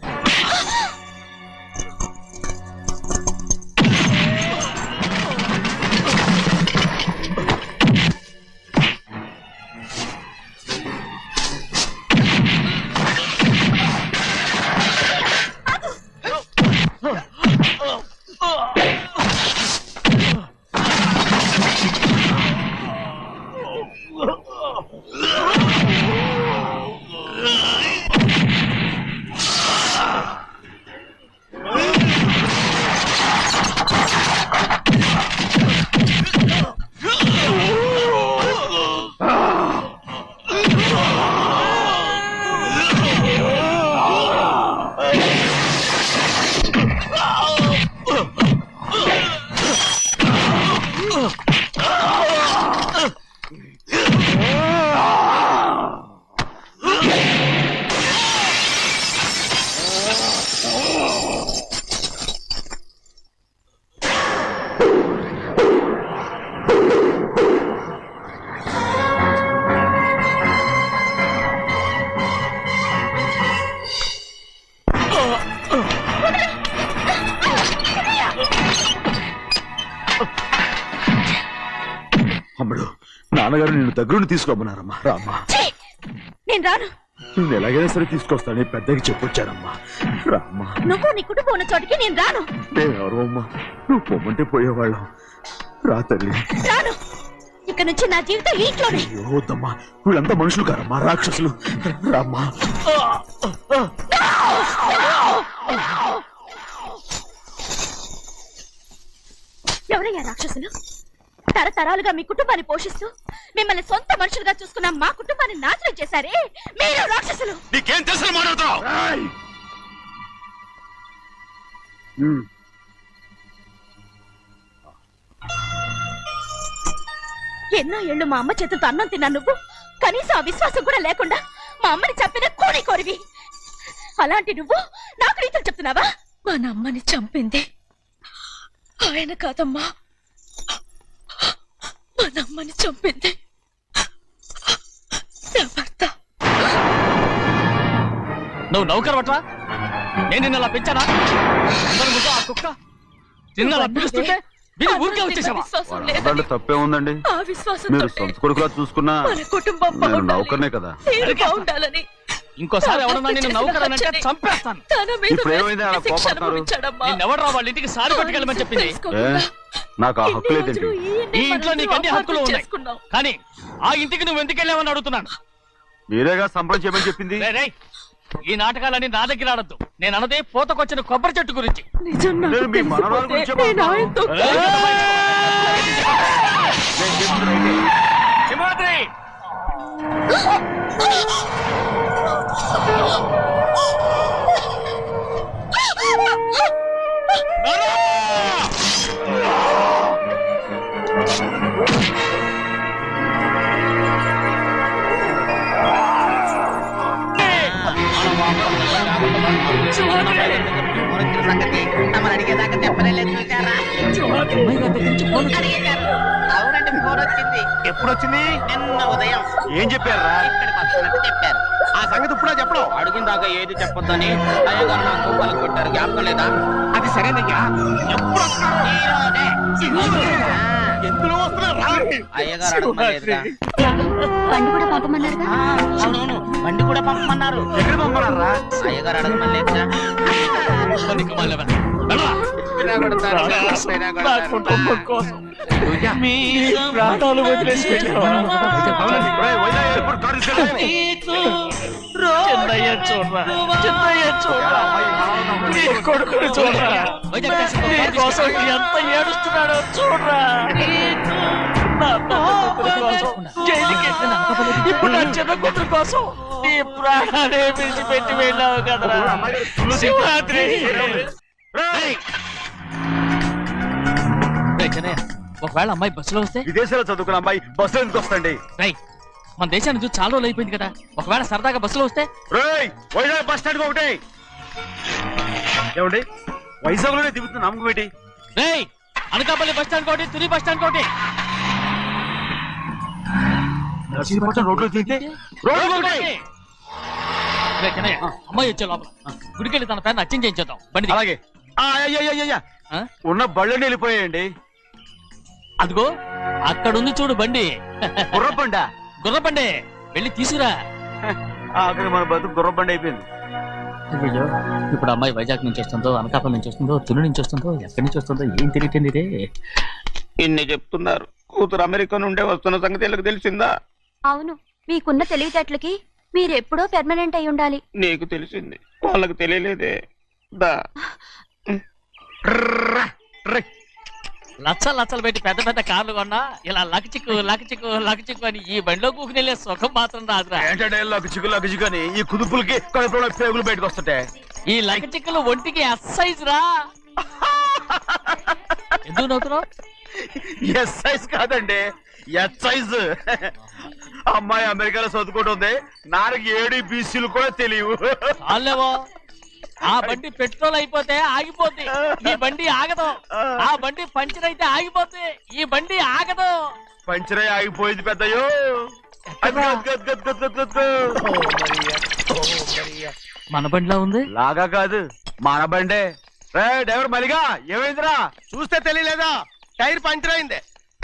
అమ్మడు, నాన్నగారు నిన్ను దగ్గరుండి తీసుకోమన్నారమ్మా. రామ్మా. నేను రాను. నేను ఎలాగైనా సరే తీసుకొస్తానని పెద్దకి చెప్పొచ్చానమ్మా. రామ్మా. నువ్వు నీ కుటుంబం ఉన్న చోటికి నేను రాను. నేనెవరు అమ్మా? నువ్వు పొమ్మంటే పోయేవాళ్ళం. రా తల్లి. రాను. ఇక్కడ నుంచి నా జీవితం ఈ ఇంట్లోనే. అయ్యో వద్దమ్మా, వీళ్ళంతా మనుషులు కారమ్మా, రాక్షసులు. రామ్మా. ఎవరయ్యా రాక్షసులు? తరతరాలుగా మీ కుటుంబాన్ని పోషిస్తూ మిమ్మల్ని సొంత మనుషులుగా చూసుకున్న మా కుటుంబాన్ని నాశనం చేశారే మీరు రాక్షసులు. నీకేం తెలుసు మాట్లాడతావు? ఎన్నో ఏళ్ళు మా అమ్మ చేతులతో అన్నం తిన్నా నువ్వు కనీసం ఆ విశ్వాసం కూడా లేకుండా మా అమ్మని చంపిన కూని కోరివి. అలాంటి నువ్వు నాకు రీతులు చెప్తున్నావా? మా అమ్మని చంపింది ఆయన కాదమ్మా, మా అమ్మని చంపింది నా భర్త. నువ్వు నౌకరవట్రా? నేను నిన్న అలా పెంచానా? అందరి ముందు ఆ కుక్క నిన్న అలా పిలుస్తుంటే మీరు ఊరికే వచ్చేసావా? తప్పే ఉందండి. ఆ విశ్వాసం మీరు సొంత కొడుకులా చూసుకున్నా మన కుటుంబం నేను నౌకర్నే కదా. బాగుండాలని ఇంకోసారి ఎవరన్నా నేను నౌకరనంటే చంపేస్తాను. ఇప్పుడు ఏమైంది అలా కోపడుతున్నారు? నిన్నెవడరా వాళ్ళ ఇంటికి సారి పట్టుకెళ్ళమని చెప్పింది? నాకు ఆ హక్కు లేదండి. ఈ ఇంట్లో నీకు అన్ని హక్కులు ఉన్నాయి, కానీ ఆ ఇంటికి నువ్వు ఎందుకు వెళ్ళావని అడుగుతున్నాను. మీరేగా సంబరం చేయమని చెప్పింది. ఈ నాటకాలన్నీ నా దగ్గర ఆడద్దు. నేను అన్నదే పోతకొచ్చిన కొబ్బరి చెట్టు గురించి. నేను మీ మనవరాలు గురించే మాట్లాడుతున్నాను. సింహాద్రి! సంగతి తమరు అడిగేదాకా చెప్పలేదు చూసారా? అడిగేశారు. అవునండి, ఫోన్ వచ్చింది. ఎప్పుడు వచ్చింది? నిన్న ఉదయం ఏం చెప్పారా? ఇక్కడికి వస్తున్నట్టు చెప్పారు. ఆ సంగతి ఇప్పుడే చెప్పడం. అడిగిన దాకా ఏది చెప్పొద్దని అయ్యగారు నాకు పలుకు కొట్టారు. జ్ఞాపకం లేదా? అది సరేనయ్యా. ఎప్పుడు ఈరోజే. ఎందులో వస్తున్నా? అయ్యగారు అడగలేదుగా. బండి కూడా పంపమన్నారుగా. అవునవును, బండి కూడా పంపమన్నారు. ఎక్కడ పంపనారా? అయ్యగారు అడగలేదుగా. ప్రాణాలు వదిలేసి చెన్నయ్య చూడరా, చెన్నయ్య చూడరా, నీ కొడుకుని చూడరా, నీ కోసం ఎంత ఏడుస్తున్నాడో చూడరా. నా పెద్ద కూతురు కోసం జైలుకి ఇప్పుడు నా చిన్న కూతురు కోసం నీ ప్రాణాలే విడిచిపెట్టి వెళ్ళావు కదరా శివరాత్రి. ఒకవేళ అమ్మాయి బస్సులో వస్తే? విదేశాల్లో చదువుకున్న అమ్మాయి బస్సు ఎందుకు వస్తండి? మన దేశాన్ని చూసి చాలా రోజులు అయిపోయింది కదా, ఒకవేళ సరదాగా బస్సులో వస్తే? వైజాగ్ బస్ స్టాండ్ ఒకటి ఏమండి, వైజాగ్ లోనే దిగుతున్న నమ్మకం ఏంటి? అనకాపల్లి బస్ స్టాండ్ కోటి, తుని బస్ స్టాండ్ కోటి. రోడ్లో దిగితే అమ్మాయి వచ్చే లోపల గుడికెళ్ళి తన పేరుని అచ్చం చేయించేద్దాం బండి. అలాగే. ఉన్న బళ్ళని వెళ్ళిపోయాయండి. అదిగో అక్కడుంది చూడు బండి. గుర్రబండ. గుర్రబండి, వెళ్ళి తీసుకురా. ఆఖరి మన బతుకు గుర్రబండి అయిపోయింది. అయ్యో, ఇప్పుడు అమ్మాయి వైజాగ్ నుంచి వస్తుందో, అనకాపల్లి నుంచి వస్తుందో, తుని నుంచి వస్తుందో, ఎక్కడి నుంచి వస్తుందో ఏం తెలియటండి. ఇన్ని చెప్తున్నారు, కూతురు అమెరికా నుండే వస్తున్న సంగతి వీళ్ళకి తెలిసిందా? అవును, మీకున్న తెలివితేటలకి మీరెప్పుడో పెర్మనెంట్ అయి ఉండాలి. నీకు తెలిసింది, వాళ్ళకి తెలియలేదే. దా లచ్చలు పెట్టి పెద్ద పెద్ద కార్లు కొన్నా ఇలా లకచిక్కు లకచిక్కు లకచిక్కు అని ఈ బండిలో కూకుని వెళ్ళే సుఖం మాత్రం రాదురా. ఏంటంటే లకచిక్కు అని ఈ కుదుపులకి కడుపులో పేగులు బయటకు వస్తుంటాయి. ఈ లకచిక్కులు ఒంటికి ఎక్సైజ్ రా. ఎందుకు నవ్వుతున్నావు? ఎక్సైజ్ కాదండి, ఎక్సైజ్. అమ్మాయి అమెరికాలో చదువుకుంటుంది, నాకు ADBCలు కూడా తెలియవు. చాలేవో, ఆ బండి పెట్రోల్ అయిపోతే ఆగిపోద్ది, ఈ బండి ఆగదు. ఆ బండి పంచర్ అయితే ఆగిపోద్ది, ఈ బండి ఆగదు. పంచరే ఆగిపోయింది పెద్దయ్యో. మన బండిలో ఉంది. లాగా కాదు, మన బండే. డ్రైవర్ మలిగా ఏమైందిరా? చూస్తే తెలియలేదా? టైర్ పంచర్ అయింది.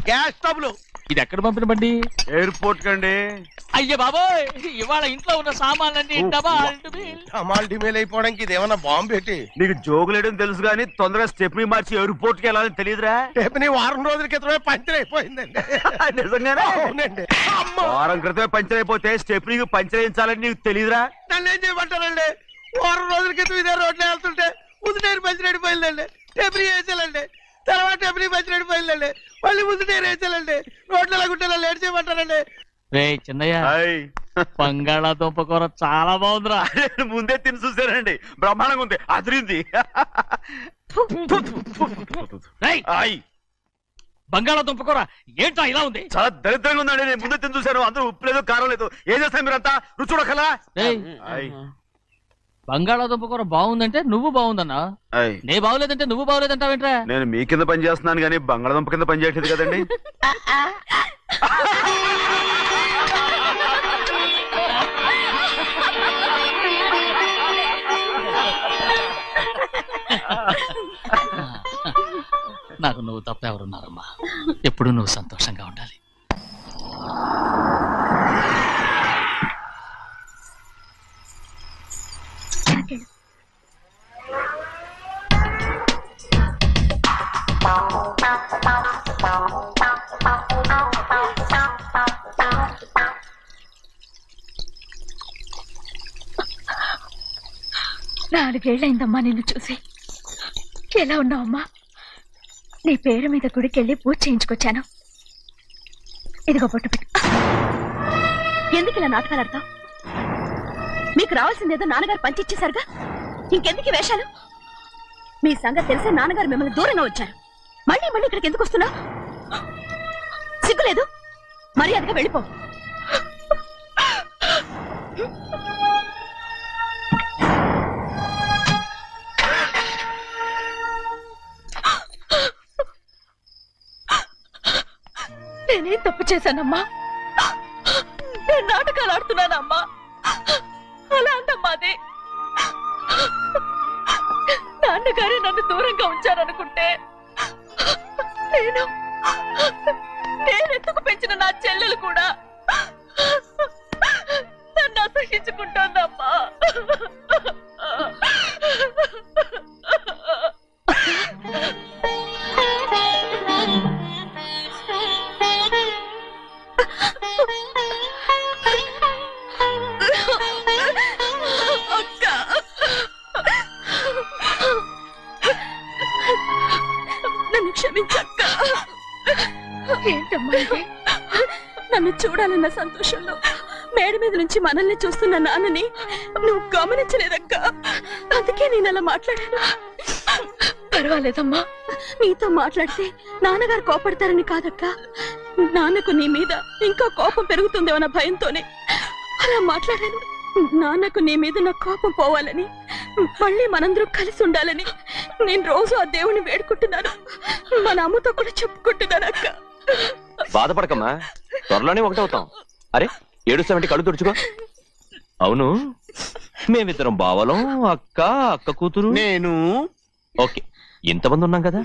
గ్యాస్ స్టవ్లు. ఇది ఎక్కడ పంపిన బండి? ఎయిర్పోర్ట్ కండి. అయ్య బాబోయ్, ఇవాళ ఇంట్లో ఉన్న సామాన్లన్నీ అమాల్ డిమేల్ అయిపోవడానికి ఇది ఏమన్నా బాంబు పెట్టి? నీకు జోగులేయడం తెలుసు కానీ తొందరగా స్టెప్ని మార్చి ఎయిర్పోర్ట్ కి వెళ్ళాలని తెలియదురా? స్టెప్ని వారం రోజుల క్రితమే పంచర్ అయిపోయిందండి. నిజంగానే? అవునండి. వారం క్రితమే పంచర్ అయిపోతే స్టెప్నీకి పంచర్ వేయించాలని నీకు తెలియదురా? నన్ను ఏం చేయమంటారండి? వారం రోజుల క్రితం ఇదే రోడ్లో వెళ్తుంటే ముందు టైర్ పంచర్ అయిపోయిందండి. స్టెప్ని వేసాలండి, తర్వాత స్టెప్ని పంచర్ అయిపోయిందండి, మళ్ళీ ముందు టైర్ వేసాలండి. రోడ్లు ఎలాగుంటే నన్ను ఏడు చేయమంటారండి? రే చిన్నయ్య, బంగాళాదుంప కూర చాలా బాగుందిరా. ముందే తిని చూసానండి, బ్రహ్మాండంగా ఉంది, అదిరింది. బంగాళాదుంప కూర ఏంటా ఇలా ఉంది? చాలా దరిద్రంగా ఉందండి. నేను ముందే తిని చూశాను, అందరూ ఉప్పు లేదు, కారం లేదు. ఏం చేస్తాను మీరంతా? రుచి చూడకలా. బంగాళాదుంప కూర బాగుందంటే నువ్వు బాగుందన్నా, నే బాగులేదంటే నువ్వు బాగులేదంటావేంట్రా? నేను మీ కింద పని చేస్తున్నాను కానీ బంగాళాదుంప కింద పని చేయట్లేదు కదండి. నాకు నువ్వు తప్ప ఎవరున్నారమ్మా? ఎప్పుడు నువ్వు సంతోషంగా ఉండాలి. నాలుగేళ్లైందమ్మా నిన్ను చూసి. ఎలా ఉన్నావమ్మా? నీ పేరు మీద గుడికెళ్ళి పూజ చేయించుకొచ్చాను. ఇదిగో బొట్టు పెట్టు. ఎందుకు ఇలా నాటకాలు ఆడతావు? మీకు రావాల్సిందేదో నాన్నగారు పంచిచ్చేశారుగా, ఇంకెందుకు వేషాలు? మీ సంగతి తెలిసే నాన్నగారు మిమ్మల్ని దూరంగా వచ్చారు. మళ్ళీ మళ్ళీ ఇక్కడికి ఎందుకు వస్తున్నావు? సిగ్గులేదు? మర్యాదగా వెళ్ళిపో. చేశానమ్మా? నేను నాటకాలు ఆడుతున్నానమ్మా. అలా అందమ్మా అది. నాన్నగారే నన్ను దూరంగా ఉంచారనుకుంటే నేనెత్తుకు పెంచిన నా చెల్లెలు కూడా నన్ను అసహించుకుంటోందమ్మా. నన్ను క్షమించక్క. ఏంటమ్మా ఇది? నన్ను చూడాలన్న సంతోషంలో మేడ మీద నుంచి మనల్ని చూస్తున్న నాన్నని నువ్వు గమనించలేదక్క. అందుకే నేను అలా మాట్లాడాను. పర్వాలేదమ్మా, నీతో మాట్లాడితే నాన్నగారు కోపడతారని కాదక్క. నాన్నకు నీ మీద ఇంకా కోపం పెరుగుతుందేమన్న భయంతోనే అలా మాట్లాడాను. నాన్నకు నీ మీద నా కోపం పోవాలని, మళ్ళీ మనందరం కలిసి ఉండాలని నేను రోజు ఆ దేవుని వేడుకుంటున్నాను. మన అమ్మతో కూడా చెప్పుకుంటున్నాను అక్క. బాధపడకమ్మా, త్వరలోనే ఒకటవుతాం. అరే ఏడుస్తామంటే కళ్ళు తుడుచుకో. అవును, మేమిద్దరం బావలం, అక్క కూతురు, నేను. ఓకే, ఇంతమంది ఉన్నాం కదా.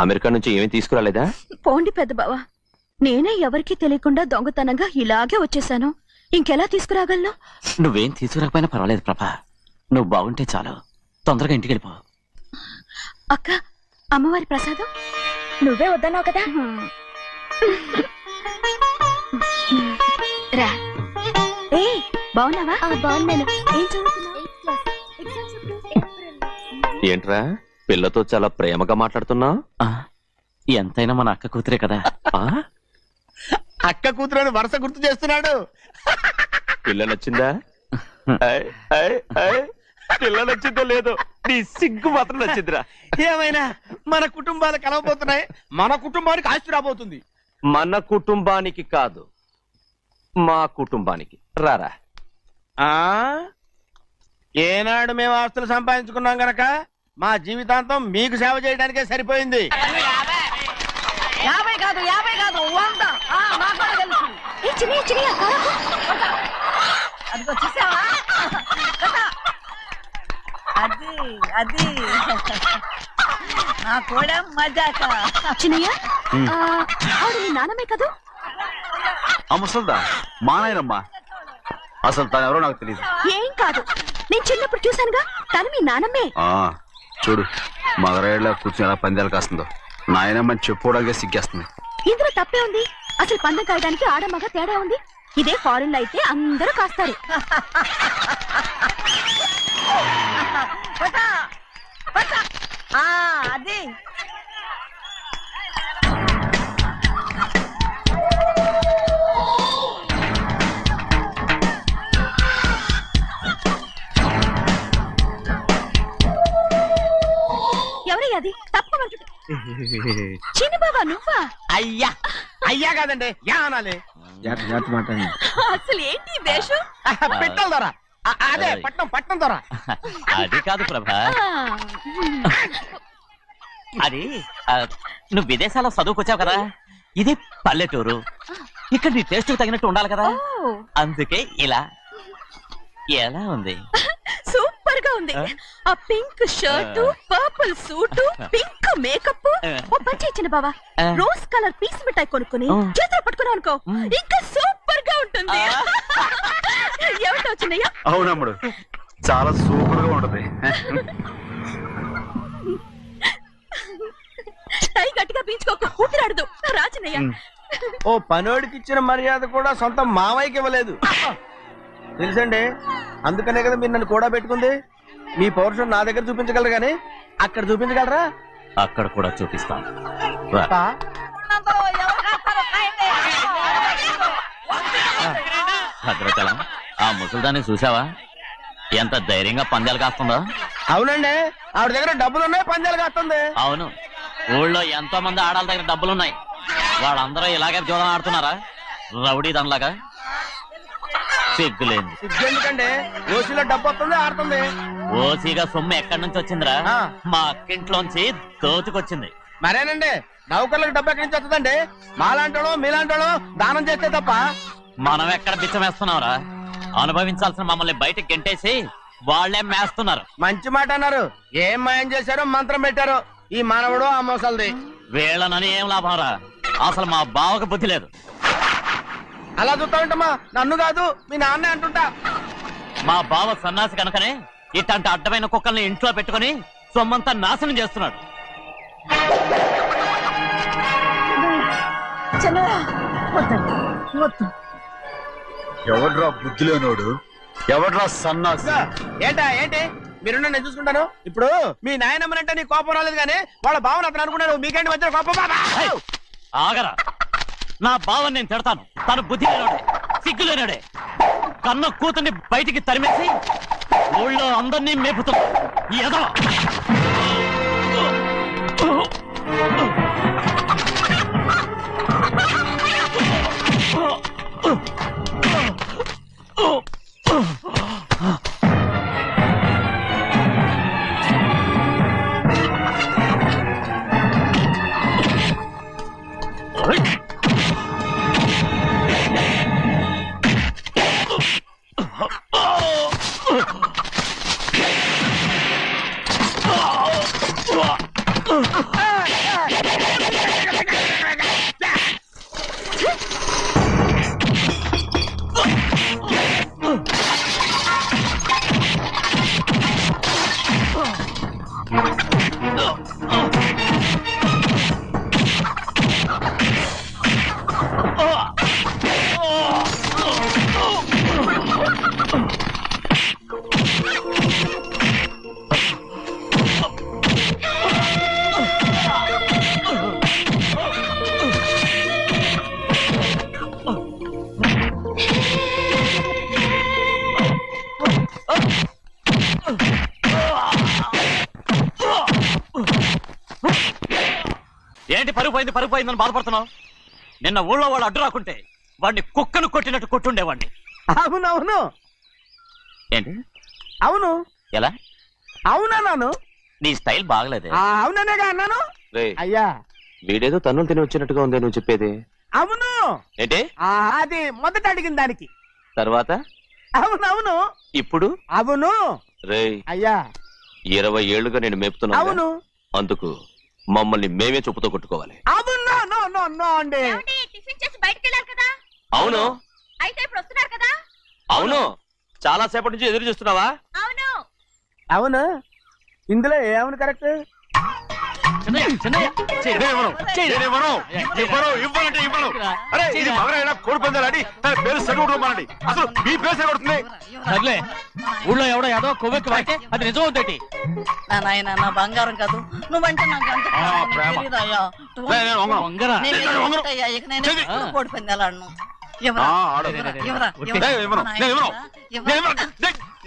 అమెరికా నుంచి ఏమీ తీసుకురాలేదా? పోండి పెద్ద బావా, నేనే ఎవరికీ తెలియకుండా దొంగతనంగా ఇలాగే వచ్చేసాను. ఇంకెలా తీసుకురాగలను? నువ్వేం తీసుకురాకపోయినా పర్వాలేదు ప్రభా, నువ్వు బాగుంటే చాలు. తొందరగా ఇంటికి వెళ్ళిపో. అక్క, అమ్మవారి ప్రసాదం నువ్వే వద్దన్నావు కదా. రా. ఏ బాగున్నావా? బాగున్నాను. ఏం చదువుతున్నావు? ఏంట్రా పిల్లతో చాలా ప్రేమగా మాట్లాడుతున్నా? ఎంతైనా మన అక్క కూతురే కదా. అక్క కూతురు వరుస గుర్తు చేస్తున్నాడు. పిల్ల నచ్చిందా? పిల్ల నచ్చిందో లేదో, నీ సిగ్గు మాత్రం నచ్చిందిరా. ఏమైనా మన కుటుంబాలు కలవబోతున్నాయి. మన కుటుంబానికి ఆస్తి రాబోతుంది. మన కుటుంబానికి కాదు, మా కుటుంబానికి. రారా. ఏనాడు మేము ఆస్తులు సంపాదించుకున్నాం గనక మా జీవితాంతం మీకు సేవ చేయడానికే సరిపోయింది. 50 కాదు 100. అదిగో చూసావా? అది నా కూడా మజాక. చిన్నయ్య, ఆవిడ నీ నాన్నమే కదా? ముసల్దా మా నాయనమ్మా. అసలు తను ఎవరో నాకు తెలియదు. ఏం కాదు, నేను చిన్నప్పుడు చూశానుగా, తను మీ నాన్నమ్మే. చూడు మగరాయిలా కూర్చుని ఎలా పందాలు కాస్తుందో. నాయనమ్మని చెప్పుకోవడానికి సిగ్గేస్తుంది. ఇందులో తప్పే ఉంది? అసలు పందెం కాయడానికి ఆడమగ తేడా ఉంది. ఇదే ఫారెన్ లో అయితే అందరూ కాస్తారు. అది ఎవరయ్యా? అది తప్పమంటు. చిన్ని బాబా నువ్వా? అయ్యా అయ్యా కాదండి, యా అనాలి. అసలు ఏంటి వేషం? పెట్టాలి ధర. అదే పట్నం ధర. అది కాదు ప్రభా, అది నువ్వు విదేశాల్లో చదువుకొచ్చావు కదా, ఇది పల్లెటూరు. ఇక్కడ నీ టేస్ట్ తగినట్టు ఉండాలి కదా, అందుకే ఇలా. ఎలా ఉంది? సూపర్ గా ఉంది. ఆ pink shirt, purple suit, pink makeup. ఓ పని ఇచ్చిన బావా, రోజ్ కలర్ పీస్ మిఠాయి కొనుక్కుని చేతిలో పట్టుకున్నావు అనుకో, ఇంకా సూపర్ గా ఉంటుంది. ఏమిటో చిన్నయ్య? అవునమ్ముడు, చాలా సూపర్ గా ఉంటది. టై గట్టిగా పీంచుకోకు, ఊపిరాడదు. రాచినయ్య, ఓ పనోడికి ఇచ్చిన మర్యాద కూడా సొంత మావయ్యకి ఇవ్వలేదు తెలుసండి. అందుకనే కదా మీరు నన్ను కూడా పెట్టుకుంది. మీ పౌరుషం నా దగ్గర చూపించగలరు గానీ అక్కడ చూపించగలరా? అక్కడ కూడా చూపిస్తాం. భద్రచలం, ఆ ముసల్దాన్ని చూసావా? ఎంత ధైర్యంగా పందాలు కాస్తుందో. అవునండి, ఆవిడ దగ్గర డబ్బులున్నాయి, పందాలు కాస్తుంది. అవును, ఊళ్ళో ఎంతో మంది ఆడాళ్ళ దగ్గర డబ్బులున్నాయి. వాళ్ళందరూ ఇలాగే జోదం ఆడుతున్నారా? రౌడీ దానిలాగా. సిగ్గులేదు. ఎందుకంటే ఓసీలో డబ్బు వస్తుంది, ఆడుతుంది. ఓసీగా సొమ్ము ఎక్కడి నుంచి వచ్చిందిరా? మా అక్కింట్లోంచి దోచుకొచ్చింది. మరేనండి నౌకర్లకు డబ్బు ఎక్కడి నుంచి వస్తుందండి? మాలాంటోళ్ళు మీలాంటోళ్ళు దానం చేస్తే తప్ప. మనం ఎక్కడ బిచ్చం వేస్తున్నావురా? అనుభవించాల్సిన మమ్మల్ని బయటకు గెంటేసి వాళ్ళే మేస్తున్నారు. మంచి మాట అన్నారు. ఏం మాయం చేశారో మంత్రం పెట్టారో ఈ మానవుడు ఆ మోసల్ది. వీళ్ళనని ఏం లాభంరా? అసలు మా బావకు బుద్ధి లేదు. అలా చూస్తా ఉంటామా? నన్ను కాదు మీ నాన్నే అంటుంటా. మా బావ సన్నాసి కనుకనే ఇట్లాంటి అడ్డమైన కుక్కల్ని ఇంట్లో పెట్టుకుని సొమ్మంతా నాశనం చేస్తున్నాడు. ఎవడ్రా బుద్ధి లేనోడు? ఎవడ్రా సన్నాసి? ఏంటి మీరు నేను చూసుకుంటాను. ఇప్పుడు మీ నాయనమ్మనంటే నీ కోపం రాలేదు కానీ వాళ్ళ భావన అతను అనుకున్నాడు. మీకేంటి మధ్య కోపం? ఆగరా, నా బావని నేను తిడతాను. తను బుద్ధి లేనాడే, సిగ్గు లేనాడే. కన్న కూతుర్ని బయటికి తరిమేసి ఊళ్ళో అందరినీ మేపుతున్నా. ఎదవ ఏంటి పరుగు పోయిందని బాధపడుతున్నావు? నిన్న ఊళ్ళో వాడు అడ్డు రాకుంటే వాడిని కుక్కను కొట్టినట్టు కొట్టుండేవాడిని. అవునవును. ఏంటి? అవును. ఎలా? అవునన్నాను. నీ స్టైల్ బాగలేదే. అవుననేగా అన్నాను. అయ్యా వీడేదో తన్నులు తిని వచ్చినట్టుగా ఉంది నువ్వు చెప్పేది. అవును. ఏంటి? అది మొదట అడిగిన దానికి తర్వాత అవునవును. ఇప్పుడు అవును. రే అయ్యా 20 ఏళ్లుగా నేను మేపుతున్నా. అవును. అందుకు మమ్మల్ని మేమే చెప్పుతో కొట్టుకోవాలి. అవును. నో అండి. టిఫిన్ చేసి బయటికి వెళ్ళారు కదా? అవును. అయితే ఇప్పుడు వస్తున్నారు కదా? అవును. చాలా సేపటి నుంచి ఎదురు చూస్తున్నావా? అవును. అవును. ఇందులో ఏమవును కరెక్ట్? సర్లే, ఊళ్ళో ఎవడో ఏదో కొవ్వెక్కి వాడితే అది నిజం అవుతాయి. నాయన నా బంగారం కాదు నువ్వంటే నాకు అంత తెలీదయ్యా. ఇక నేను కోడి పందాలు ఆడను. ఎవరా